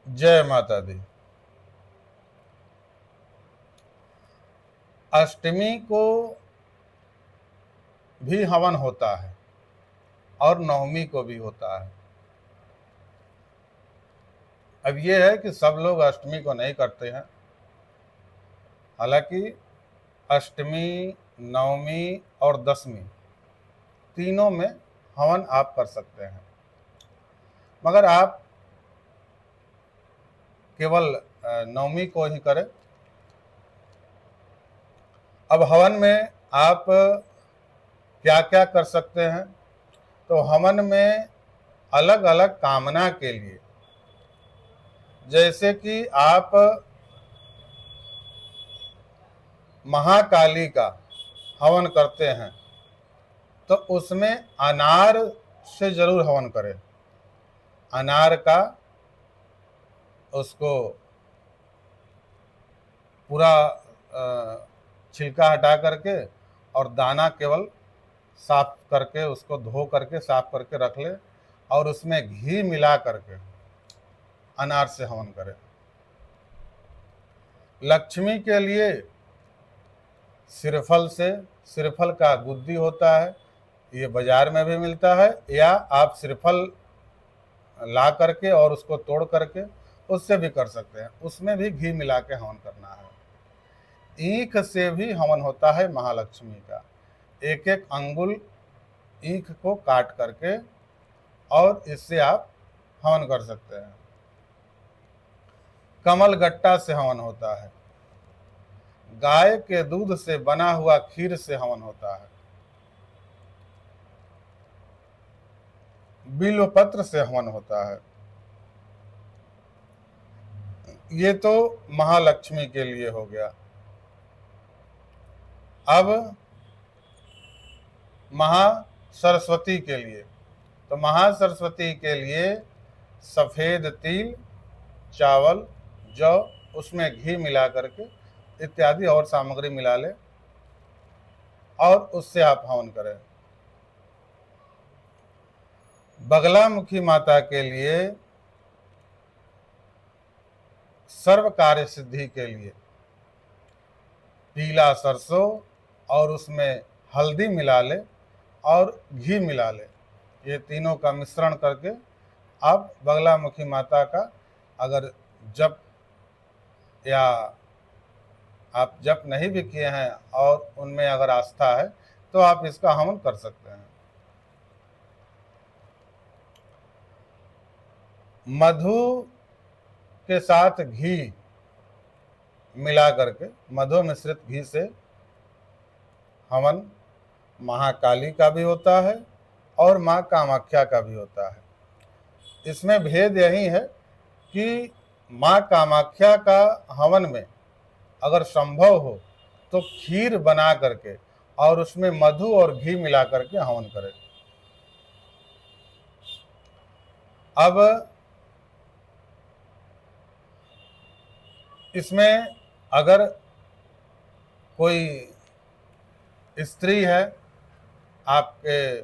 जय माता दी। अष्टमी को भी हवन होता है और नवमी को भी होता है। अब ये है कि सब लोग अष्टमी को नहीं करते हैं। हालांकि अष्टमी, नवमी और दशमी तीनों में हवन आप कर सकते हैं, मगर आप केवल नवमी को ही करें। अब हवन में आप क्या क्या कर सकते हैं? तो हवन में अलग अलग कामना के लिए, जैसे कि आप महाकाली का हवन करते हैं तो उसमें अनार से जरूर हवन करें। अनार का उसको पूरा छिलका हटा करके और दाना केवल साफ करके, उसको धो करके साफ करके रख ले और उसमें घी मिला करके अनार से हवन करें। लक्ष्मी के लिए सिरफल से, सिरफल का गुद्दी होता है, ये बाजार में भी मिलता है, या आप सिरफल ला करके और उसको तोड़ करके उससे भी कर सकते हैं। उसमें भी घी मिला के हवन करना है। ईख से भी हवन होता है महालक्ष्मी का। एक एक अंगुल ईख को काट करके और इससे आप हवन कर सकते हैं। कमल गट्टा से हवन होता है। गाय के दूध से बना हुआ खीर से हवन होता है। बिल्व पत्र से हवन होता है। ये तो महालक्ष्मी के लिए हो गया। अब महासरस्वती के लिए, तो महासरस्वती के लिए सफेद तिल, चावल, जौ, उसमें घी मिला करके इत्यादि और सामग्री मिला ले और उससे आप हवन करें। बगलामुखी माता के लिए सर्व कार्य सिद्धि के लिए पीला सरसों और उसमें हल्दी मिला ले और घी मिला ले, ये तीनों का मिश्रण करके आप बगलामुखी माता का अगर जप, या आप जप नहीं भी किए हैं और उनमें अगर आस्था है तो आप इसका हवन कर सकते हैं। मधु के साथ घी मिला करके, मधु मिश्रित घी से हवन महाकाली का भी होता है और माँ कामाख्या का भी होता है। इसमें भेद यही है कि माँ कामाख्या का हवन में अगर संभव हो तो खीर बना करके और उसमें मधु और घी मिला करके हवन करें। अब इसमें अगर कोई स्त्री है, आपके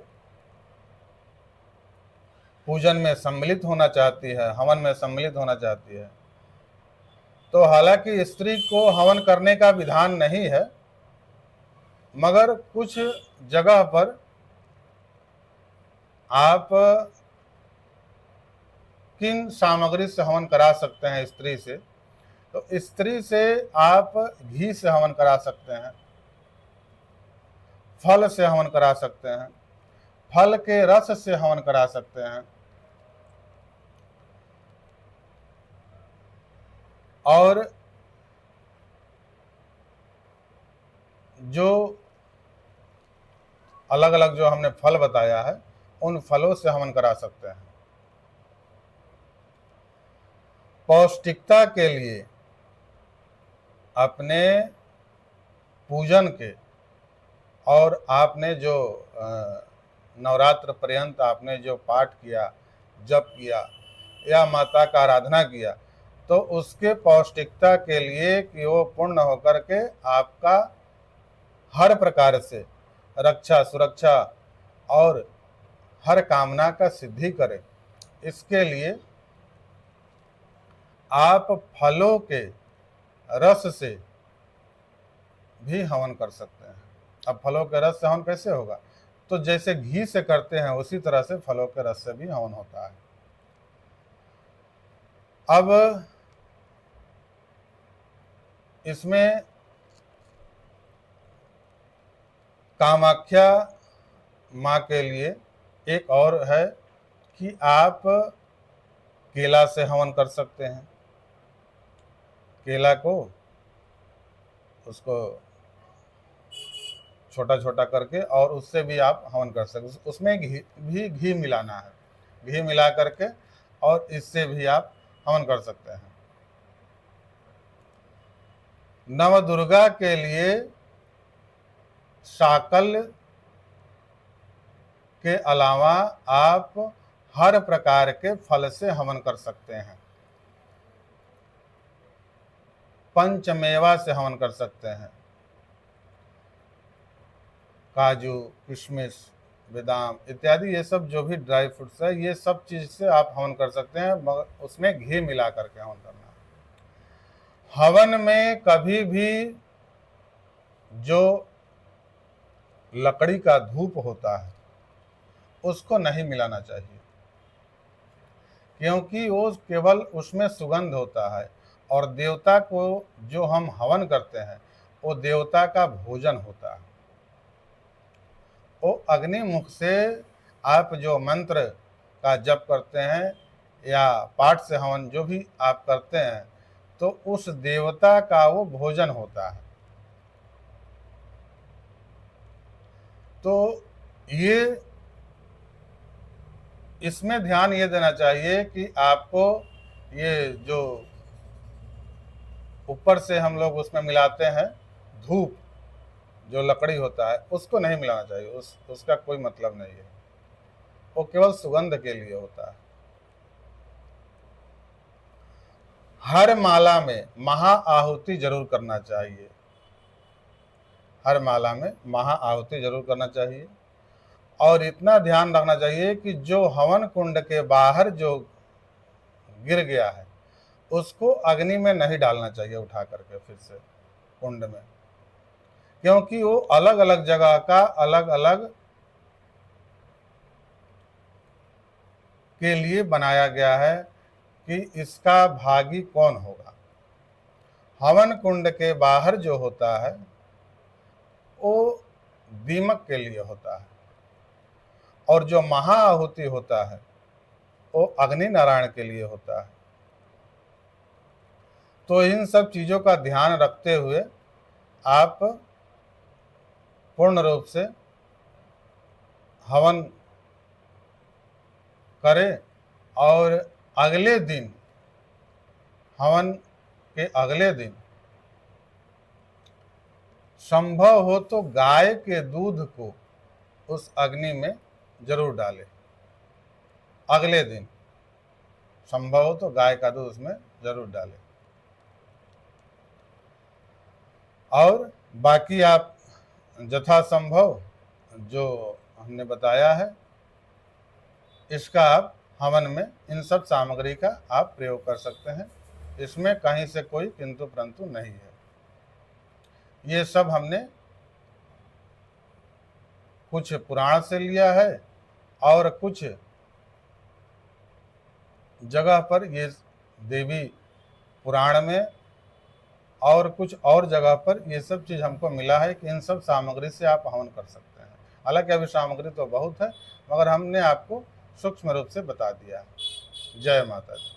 पूजन में सम्मिलित होना चाहती है, हवन में सम्मिलित होना चाहती है, तो हालांकि स्त्री को हवन करने का विधान नहीं है, मगर कुछ जगह पर आप किन सामग्री से हवन करा सकते हैं स्त्री से? तो स्त्री से आप घी से हवन करा सकते हैं, फल से हवन करा सकते हैं, फल के रस से हवन करा सकते हैं, और जो अलग अलग जो हमने फल बताया है उन फलों से हवन करा सकते हैं। पौष्टिकता के लिए अपने पूजन के और आपने जो नवरात्र पर्यंत आपने जो पाठ किया, जप किया या माता का आराधना किया, तो उसके पौष्टिकता के लिए कि वो पूर्ण होकर के आपका हर प्रकार से रक्षा, सुरक्षा और हर कामना का सिद्धि करे, इसके लिए आप फलों के रस से भी हवन कर सकते हैं। अब फलों के रस से हवन कैसे होगा? तो जैसे घी से करते हैं उसी तरह से फलों के रस से भी हवन होता है। अब इसमें कामाख्या माँ के लिए एक और है कि आप केला से हवन कर सकते हैं। केला को उसको छोटा छोटा करके और उससे भी आप हवन कर सकते हैं। उसमें घी मिलाना है, घी मिला करके और इससे भी आप हवन कर सकते हैं। नवदुर्गा के लिए साकल के अलावा आप हर प्रकार के फल से हवन कर सकते हैं। पंचमेवा से हवन कर सकते हैं, काजू, किशमिश, बादाम इत्यादि, ये सब जो भी ड्राई फ्रूट्स है, ये सब चीज से आप हवन कर सकते हैं, मगर उसमें घी मिला करके हवन करना है। हवन में कभी भी जो लकड़ी का धूप होता है उसको नहीं मिलाना चाहिए, क्योंकि वो केवल उसमें सुगंध होता है और देवता को जो हम हवन करते हैं वो देवता का भोजन होता है। वो अग्नि मुख से आप जो मंत्र का जप करते हैं या पाठ से हवन जो भी आप करते हैं, तो उस देवता का वो भोजन होता है। तो ये इसमें ध्यान ये देना चाहिए कि आपको ये जो ऊपर से हम लोग उसमें मिलाते हैं धूप, जो लकड़ी होता है, उसको नहीं मिलाना चाहिए। उसका कोई मतलब नहीं है, वो केवल सुगंध के लिए होता है। हर माला में महा आहुति जरूर करना चाहिए, हर माला में महा आहुति जरूर करना चाहिए। और इतना ध्यान रखना चाहिए कि जो हवन कुंड के बाहर जो गिर गया है उसको अग्नि में नहीं डालना चाहिए उठा करके फिर से कुंड में, क्योंकि वो अलग अलग जगह का अलग अलग के लिए बनाया गया है कि इसका भागी कौन होगा। हवन कुंड के बाहर जो होता है वो दीमक के लिए होता है और जो महाआहुति होता है वो अग्नि नारायण के लिए होता है। तो इन सब चीजों का ध्यान रखते हुए आप पूर्ण रूप से हवन करें और अगले दिन, हवन के अगले दिन संभव हो तो गाय के दूध को उस अग्नि में जरूर डालें। अगले दिन संभव हो तो गाय का दूध उसमें जरूर डालें। और बाकी आप यथासंभव जो हमने बताया है इसका आप हवन में इन सब सामग्री का आप प्रयोग कर सकते हैं। इसमें कहीं से कोई किंतु परंतु नहीं है। ये सब हमने कुछ पुराण से लिया है और कुछ जगह पर ये देवी पुराण में और कुछ और जगह पर ये सब चीज हमको मिला है कि इन सब सामग्री से आप हवन कर सकते हैं। हालांकि अभी सामग्री तो बहुत है, मगर हमने आपको सूक्ष्म रूप से बता दिया। जय माता दी।